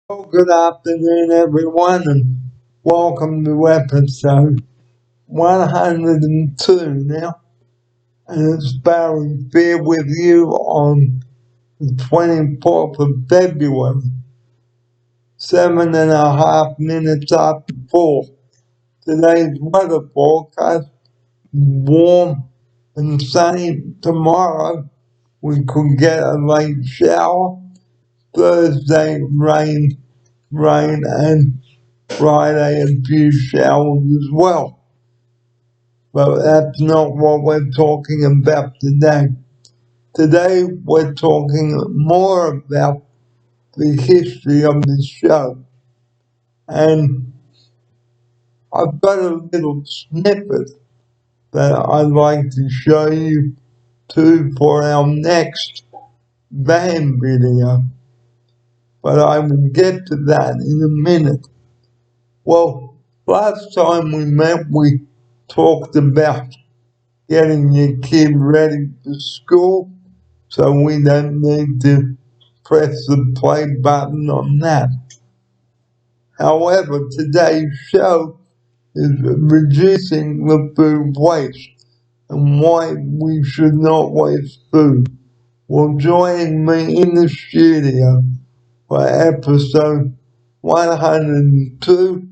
Well, good afternoon, everyone, and welcome to episode 102 now. And it's Barry here with you on the 24th of February, 7.5 minutes after 4. Today's weather forecast, warm and sunny. Tomorrow, we could get a late shower. Thursday, rain, and Friday a few showers as well. But that's not what we're talking about today. Today we're talking more about the history of the show. And I've got a little snippet that I'd like to show you too for our next band video. But I will get to that in a minute. Well, last time we met, we talked about getting your kid ready for school, so we don't need to press the play button on that. However, today's show is reducing the food waste and why we should not waste food. Well, join me in the studio for episode 102.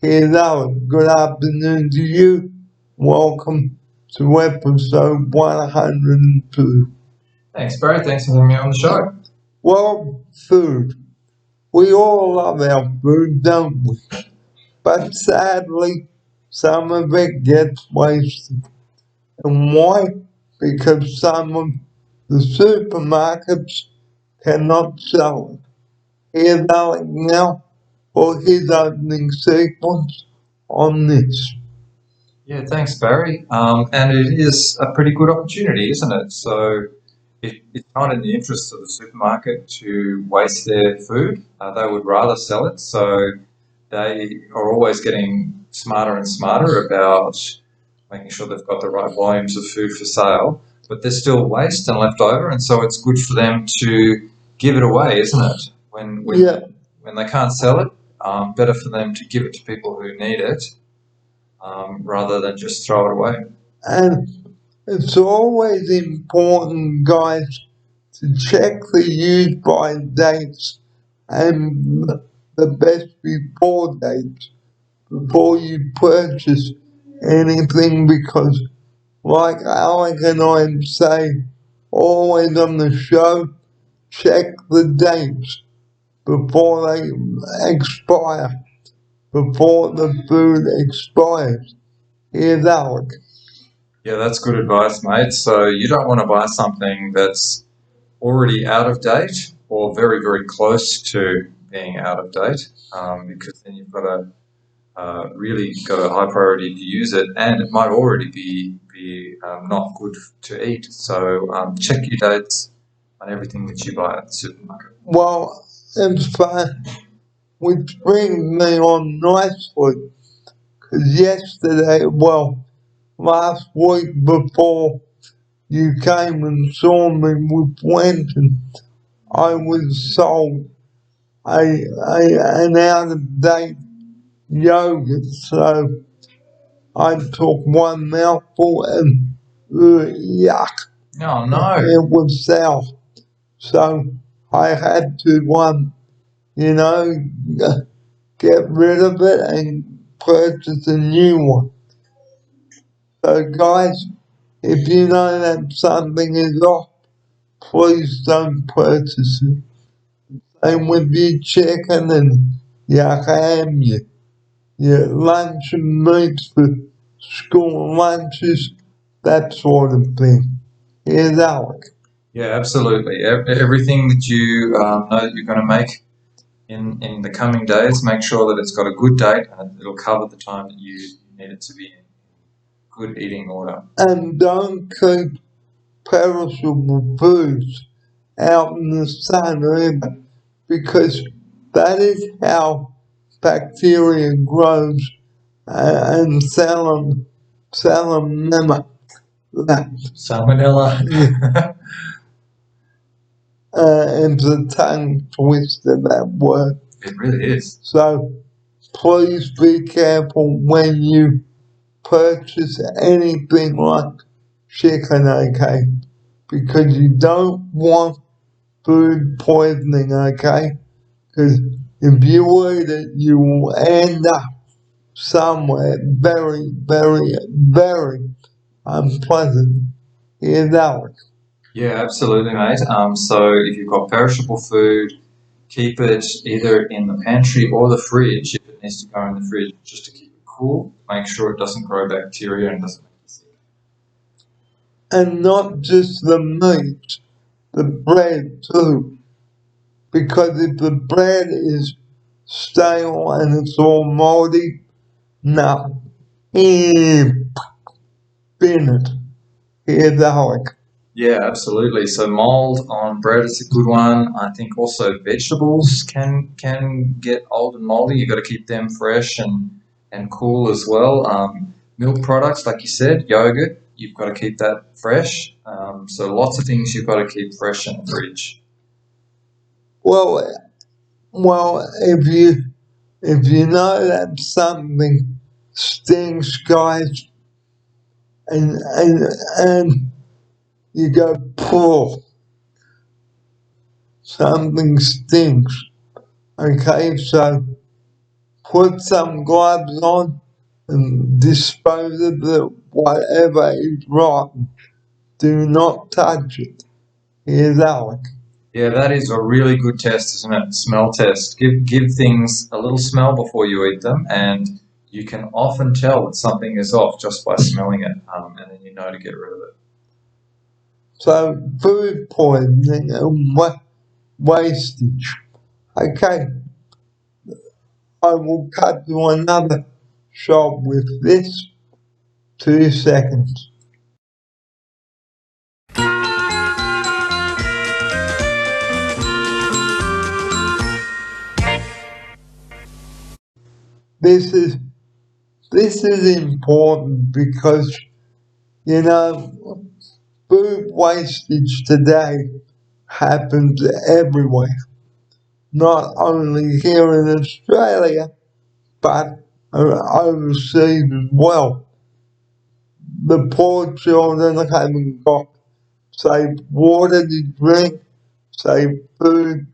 Here's Alex. Good afternoon to you. Welcome to episode 102. Thanks, Barry. Thanks for having me on the show. Well, food. We all love our food, don't we? But sadly, some of it gets wasted. And why? Because some of the supermarkets cannot sell it. Here's Alex now for his opening sequence on this. Yeah, thanks, Barry. And it is a pretty good opportunity, isn't it? So it's not in the interest of the supermarket to waste their food. They would rather sell it. So they are always getting smarter and smarter about making sure they've got the right volumes of food for sale. But there's still waste and left over, and so it's good for them to give it away, isn't it? When they can't sell it, better for them to give it to people who need it rather than just throw it away. And it's always important, guys, to check the use-by dates and the best before dates before you purchase anything, because like Alec and I say always on the show, check the dates before they expire, before the food expires. Here's Alec. Yeah, that's good advice, mate. So you don't want to buy something that's already out of date or very, very close to being out of date, because then you've got to really got a high priority to use it, and it might already be not good to eat. So check your dates on everything that you buy at the supermarket. Well, it's fun, which brings me on nicely, because last week before you came and saw me with Wenton, I was sold an out-of-date yogurt, so I took one mouthful and yuck. Oh no! It was sour, so I had to get rid of it and purchase a new one. So guys, if you know that something is off, please don't purchase it. Same with your chicken and your ham, your lunch and meats for school lunches, that sort of thing. Here's Alec. Yeah, absolutely. Everything that you know that you're going to make in the coming days, make sure that it's got a good date and it'll cover the time that you need it to be in good eating order. And don't keep perishable foods out in the sun either, because that is how bacteria grows and salmonella. Salmonella. It's a tongue twister, that word. It really is. So please be careful when you purchase anything like chicken, okay? Because you don't want food poisoning, okay? Because if you eat it, you will end up somewhere very, very, very unpleasant. Here's Alex. Yeah, absolutely, mate. So if you've got perishable food, keep it either in the pantry or the fridge if it needs to go in the fridge, just to keep it cool. Make sure it doesn't grow bacteria and doesn't make you sick. And not just the meat, the bread too. Because if the bread is stale and it's all moldy, no. Bin it. Here's Alec. Yeah, absolutely. So mold on bread is a good one. I think also vegetables can get old and moldy. You got to keep them fresh and cool as well. Milk products, like you said, yogurt, you've got to keep that fresh. So lots of things you've got to keep fresh in the fridge. Well, if you know that something stinks, guys, and you go, pull, something stinks. Okay, so put some gloves on and dispose of it, whatever is rotten. Do not touch it. Here's Alec. Yeah, that is a really good test, isn't it? Smell test. Give things a little smell before you eat them, and you can often tell that something is off just by smelling it, and then you know to get rid of it. So, food poisoning and wastage. Okay, I will cut to another shot with this. 2 seconds. This is important because, you know, food wastage today happens everywhere. Not only here in Australia, but overseas as well. The poor children haven't got safe water to drink, safe food,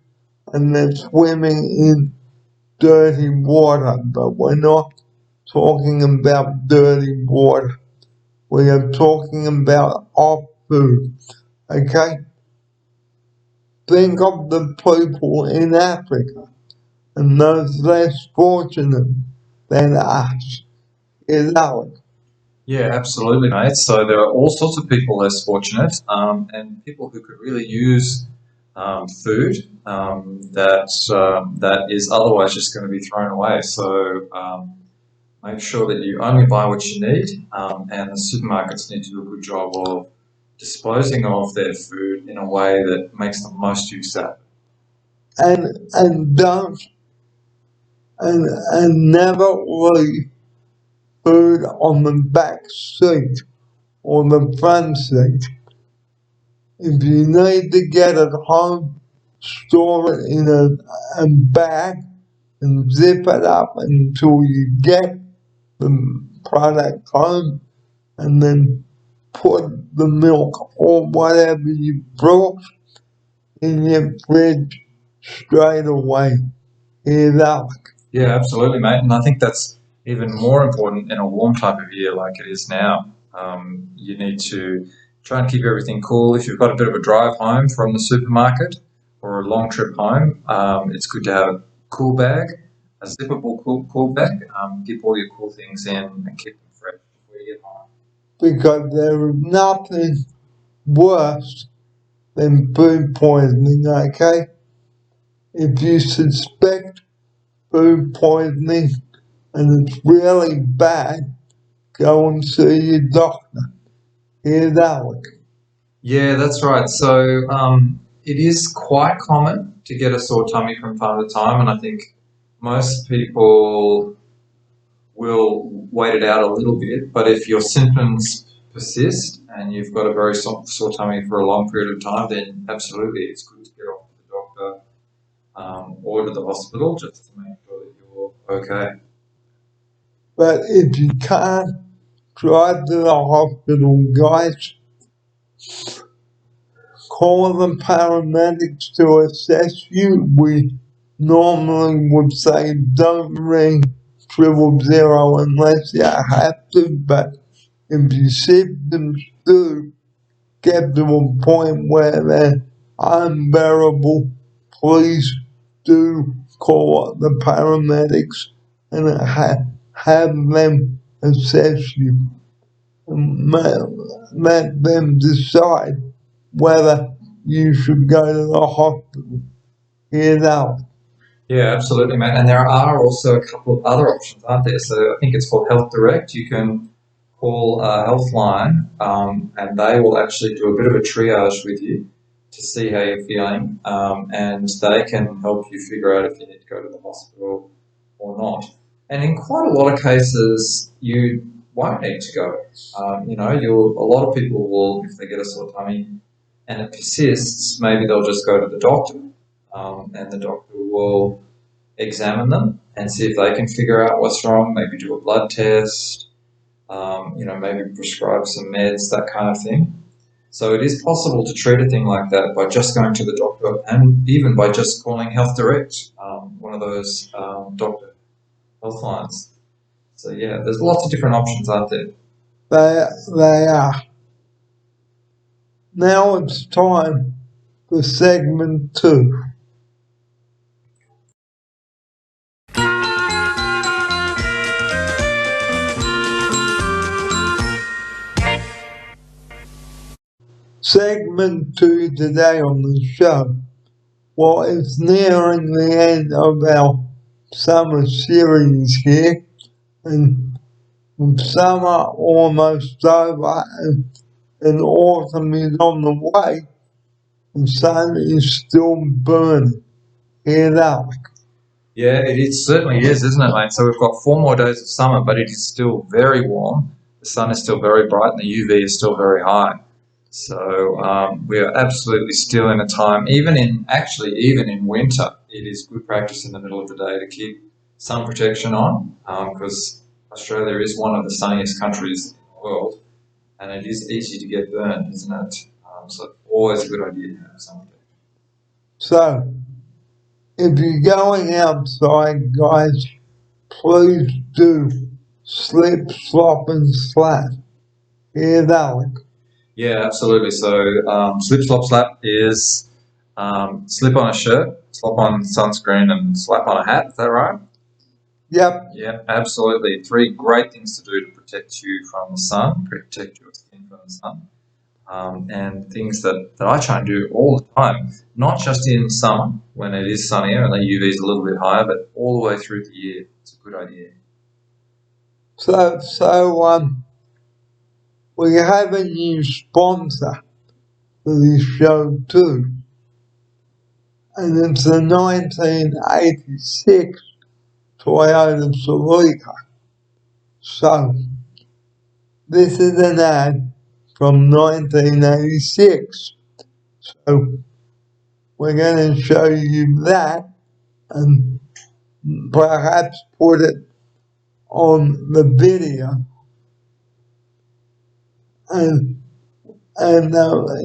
and they're swimming in dirty water. But we're not talking about dirty water. We are talking about our food. Okay? Think of the people in Africa and those less fortunate than us. Is Alec. Yeah, absolutely, mate. So there are all sorts of people less fortunate, and people who could really use food that is otherwise just going to be thrown away. So make sure that you only buy what you need, and the supermarkets need to do a good job of disposing of their food in a way that makes the most use out of it. And don't and never leave food on the back seat or the front seat. If you need to get it home, store it in a bag and zip it up until you get the product home, and then put the milk or whatever you brought in your fridge straight away. Here's Alec. Yeah, absolutely, mate. And I think that's even more important in a warm type of year like it is now. You need to try and keep everything cool. If you've got a bit of a drive home from the supermarket or a long trip home, it's good to have a cool bag a zippable cool bag. Keep all your cool things in and keep them fresh before you get home. Because there is nothing worse than food poisoning, okay? If you suspect food poisoning and it's really bad, go and see your doctor. Here's Alec. Yeah, that's right. So it is quite common to get a sore tummy from time to time, and I think most people will wait it out a little bit. But if your symptoms persist and you've got a very sore tummy for a long period of time, then absolutely it's good to get off to the doctor or to the hospital just to make sure that you're okay. But if you can't drive to the hospital, guys, call the paramedics to assess you. We normally would say don't ring 000 unless you have to, but if your symptoms do get to a point where they're unbearable, please do call the paramedics and have them assess you and let them decide whether you should go to the hospital. Hear that? Yeah, absolutely, mate. And there are also a couple of other options, aren't there? So I think it's called Health Direct. You can call Healthline, and they will actually do a bit of a triage with you to see how you're feeling, and they can help you figure out if you need to go to the hospital or not. And in quite a lot of cases, you won't need to go. A lot of people will, if they get a sore tummy and it persists, maybe they'll just go to the doctor, and the doctor will examine them and see if they can figure out what's wrong, maybe do a blood test, maybe prescribe some meds, that kind of thing. So it is possible to treat a thing like that by just going to the doctor and even by just calling Health Direct, one of those doctor health lines. So yeah, there's lots of different options out there. They are. Now it's time for segment 2. Segment 2 today on the show. Well, it's nearing the end of our summer series here, and with summer almost over and autumn is on the way, the sun is still burning. Hear that? Yeah, it certainly is, isn't it, mate? So we've got 4 more days of summer, but it is still very warm. The sun is still very bright and the UV is still very high. So we are absolutely still in a time, even in winter, it is good practice in the middle of the day to keep sun protection on, because Australia is one of the sunniest countries in the world, and it is easy to get burned, isn't it? So always a good idea to have sun protection. So, if you're going outside, guys, please do slip, slop, and slap. Hear that? Yeah, absolutely. So slip, slop, slap is slip on a shirt, slop on sunscreen, and slap on a hat. Is that right? Yep. Yeah, absolutely. 3 great things to do to protect you from the sun, protect your skin from the sun, and things that I try and do all the time, not just in summer when it is sunnier and the UV is a little bit higher, but all the way through the year. It's a good idea. So we have a new sponsor for this show too, and it's the 1986 Toyota Celica. So, this is an ad from 1986. So, we're going to show you that and perhaps put it on the video. And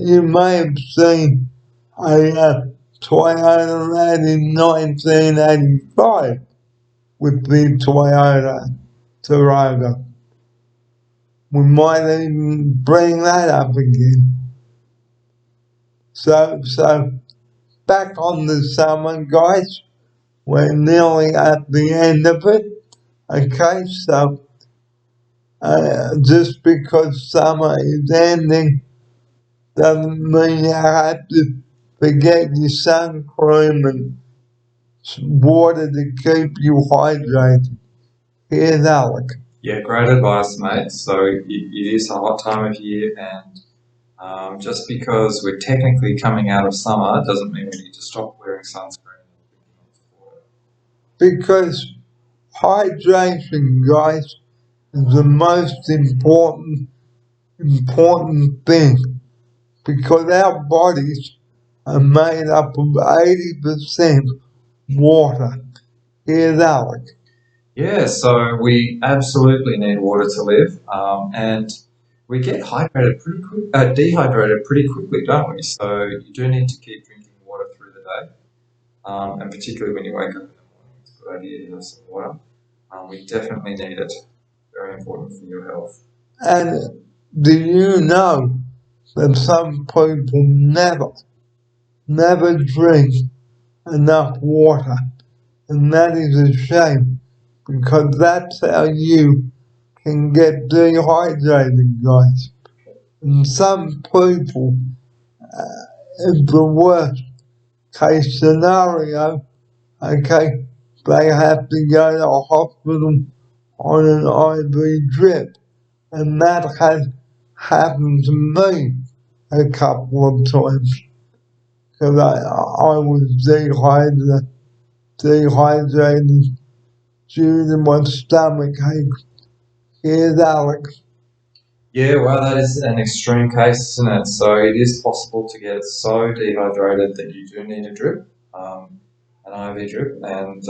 you may have seen a Toyota ad in 1985 with the Toyota Tarago. We might even bring that up again. So back on the summer, guys. we're nearly at the end of it. Okay, so just because summer is ending doesn't mean you have to forget your sun cream and water to keep you hydrated. Here's Alec. Yeah, great advice, mate. So it is a hot time of year, and just because we're technically coming out of summer doesn't mean we need to stop wearing sunscreen and drinking lots of water. Because hydration, guys, is the most important thing. Because our bodies are made up of 80% water. Here's Alec. Yeah, so we absolutely need water to live, and we get dehydrated pretty quickly, don't we? So you do need to keep drinking water through the day, and particularly when you wake up in the morning, it's a good idea to have some water. We definitely need it. Very important for your health. And do you know that some people never drink enough water? And that is a shame because that's how you can get dehydrated, guys. And some people, in the worst case scenario, okay, they have to go to a hospital on an IV drip. And that has happened to me a couple of times because I was dehydrated due to my stomach ache. Here's Alex. Yeah, well, that is an extreme case, isn't it? So it is possible to get so dehydrated that you do need a drip, an IV drip, and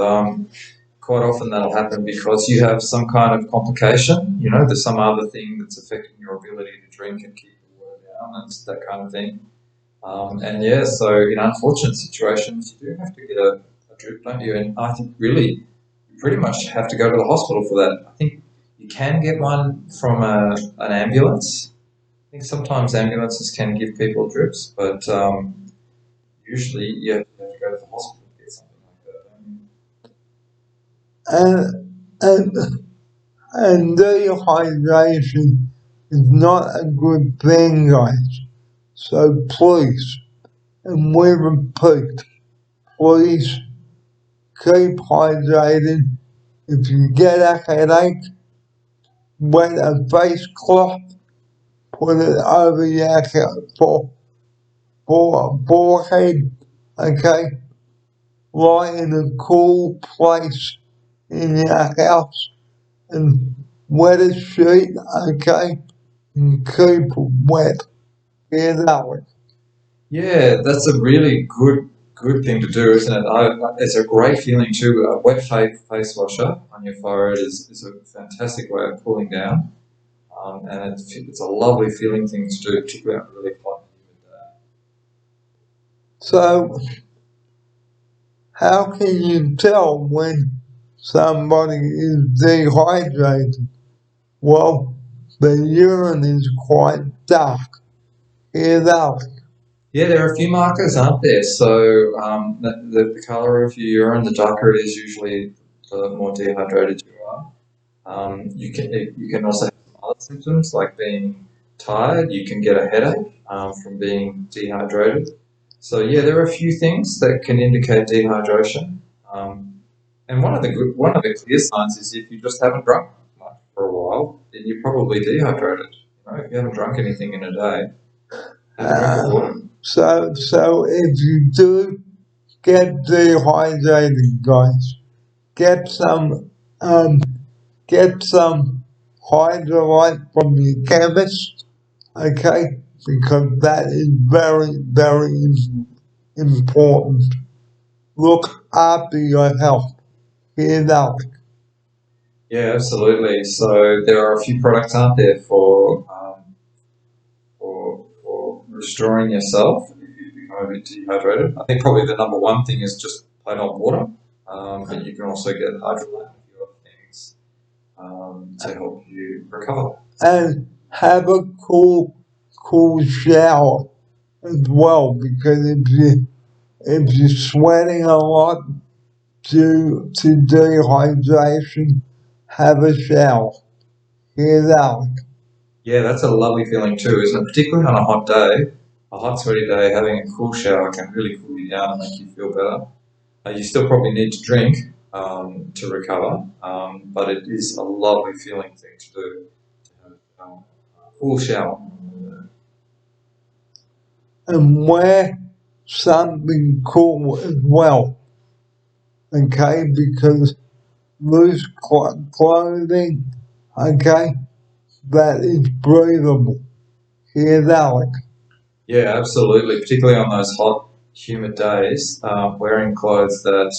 quite often that'll happen because you have some kind of complication. You know, there's some other thing that's affecting your ability to drink and keep the water down, and that kind of thing. And yeah, so in unfortunate situations, you do have to get a drip, don't you? And I think really, you pretty much have to go to the hospital for that. I think you can get one from an ambulance. I think sometimes ambulances can give people drips, but usually you have to go to the hospital to get something like that, don't you? And dehydration is not a good thing, guys. So please, and we repeat, please keep hydrated. If you get a headache, wet a face cloth, put it over your forehead, okay? Lie in a cool place in your house and wet a sheet, okay? And keep it wet. Here's Alex. Yeah, that's a really good thing to do, isn't it? It's a great feeling too. A wet face washer on your forehead is a fantastic way of cooling down, and it's a lovely feeling thing to do, particularly on a really hot and humid day. So, how can you tell when somebody is dehydrated? Well, the urine is quite dark. Here's Alex. Yeah, there are a few markers, aren't there? So the colour of your urine, the darker it is, usually the more dehydrated you are. You can also have some other symptoms like being tired. You can get a headache from being dehydrated. So yeah, there are a few things that can indicate dehydration. And one of the clear signs is if you just haven't drunk much for a while, then you're probably dehydrated. You know, if you haven't drunk anything in a day, have a drink of water. So if you do get dehydrated, guys, get some Hydrolyte from your chemist, okay? Because that is very important. Look after your health. Here's Alex. Yeah, absolutely. So there are a few products out there for restoring yourself if you become a bit dehydrated. I think probably the number one thing is just plain old water, but you can also get hydrolyte and a few other things to help you recover. And have a cool shower as well, because if you're sweating a lot, due to dehydration, have a shower. Here's Alec. Yeah, that's a lovely feeling too, isn't it? Particularly on a hot day, a hot sweaty day, having a cool shower can really cool you down and make you feel better. You still probably need to drink to recover, but it is a lovely feeling thing to do. To have a cool shower. And wear something cool as well. Okay, because loose clothing, okay, that is breathable. Here's Alec. Yeah, absolutely. Particularly on those hot, humid days, wearing clothes that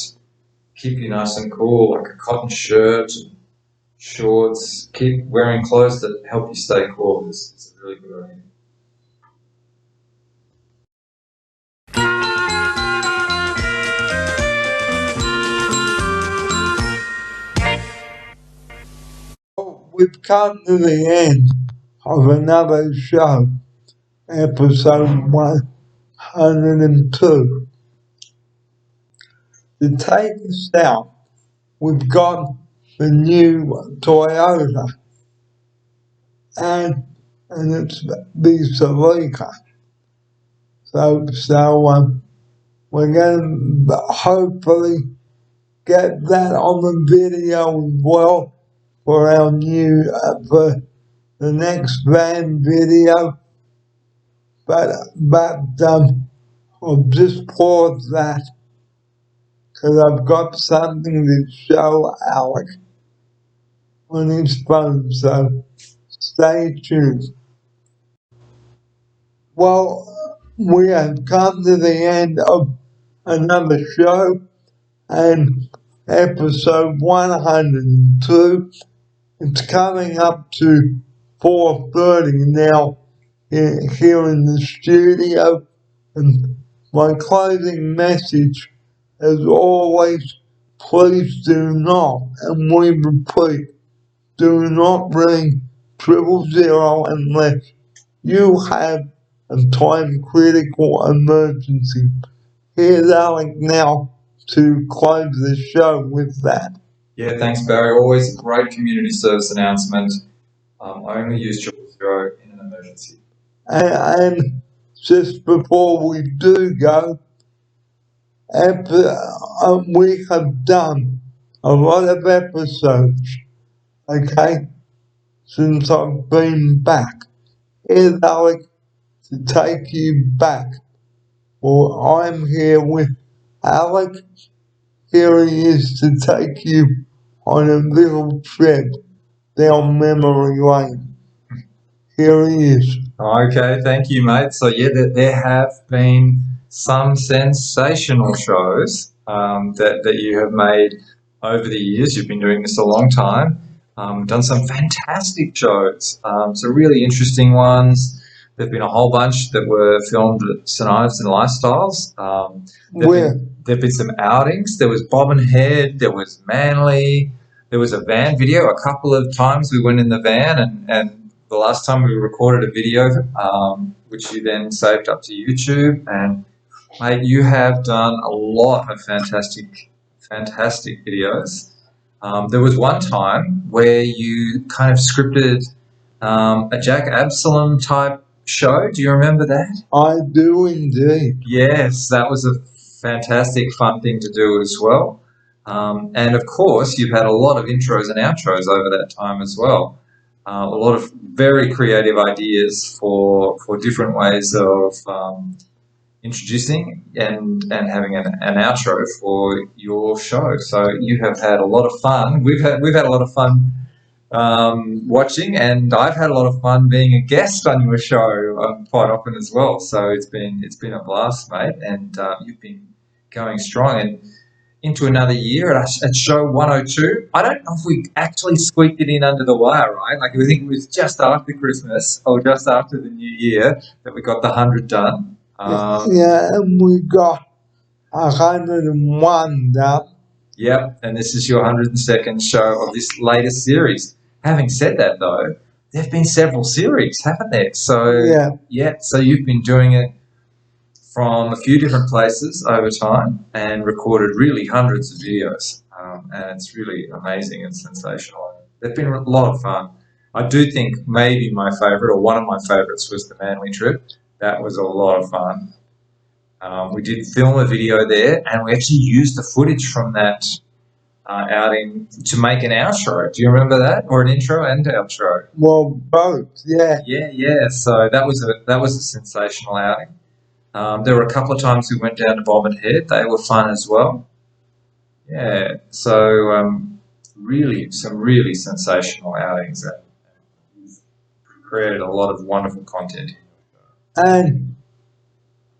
keep you nice and cool, like a cotton shirt, shorts. Keep wearing clothes that help you stay cool is a really good idea. We've come to the end of another show, episode 102. To take us out, we've got the new Toyota, and it's the Celica. So we're going to hopefully get that on the video as well for our new, for the next van video. But I'll just pause that because I've got something to show Alec on his phone, so stay tuned. Well, we have come to the end of another show, and episode 102. It's coming up to 4:30 now here in the studio, and my closing message, as always, please do not, and we repeat, do not ring 000 unless you have a time critical emergency. Here's Alec now to close the show with that. Yeah, thanks, Barry. Always a great community service announcement. Only use 000 in an emergency. And just before we do go, we have done a lot of episodes, okay, since I've been back. Here's Alec to take you back. Well, I'm here with Alec. Here he is to take you on a little trip down memory lane. Here he is. Okay, thank you, mate. So yeah, there have been some sensational shows that you have made over the years. You've been doing this a long time. Done some fantastic shows, some really interesting ones. There've been a whole bunch that were filmed at St Ives and Lifestyles. There've been some outings. There was Bob and Head. There was Manly. There was a van video. A couple of times we went in the van, and the last time we recorded a video, which you then saved up to YouTube. And mate, you have done a lot of fantastic videos. There was one time where you kind of scripted a Jack Absalom type show. Do you remember that? I do indeed. Yes, that was a fantastic, fun thing to do as well. And of course, you've had a lot of intros and outros over that time as well. A lot of very creative ideas for different ways of introducing and having an outro for your show. So you have had a lot of fun. We've had a lot of fun watching, and I've had a lot of fun being a guest on your show quite often as well. So it's been a blast, mate, and you've been going strong and into another year at show 102. I don't know if we actually squeaked it in under the wire, right? Like, I think it was just after Christmas or just after the New Year that we got the 100 done. Yeah, and we got 101 done. Yep, and this is your 102nd show of this latest series. Having said that, though, there have been several series, haven't there? So yeah, so you've been doing it from a few different places over time and recorded really hundreds of videos. And it's really amazing and sensational. They've been a lot of fun. I do think maybe my favourite, or one of my favourites, was the Manly trip. That was a lot of fun. We did film a video there, and we actually used the footage from that outing to make an outro. Do you remember that, or an intro and outro? Well, both, yeah. Yeah. So that was a sensational outing. There were a couple of times we went down to Bobbin Head. They were fun as well. Yeah. So really, some really sensational outings, and we've created a lot of wonderful content. And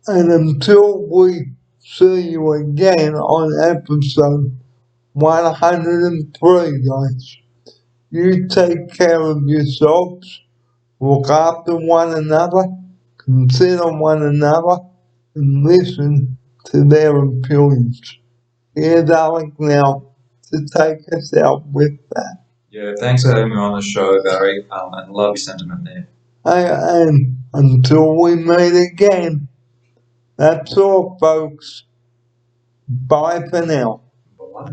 until we see you again on episode 103, guys, you take care of yourselves, look after one another, consider one another, and listen to their opinions. Here's Alec now to take us out with that. Yeah, thanks for having me on the show, Barry, and love your sentiment there. And until we meet again, that's all, folks. Bye for now. Bye.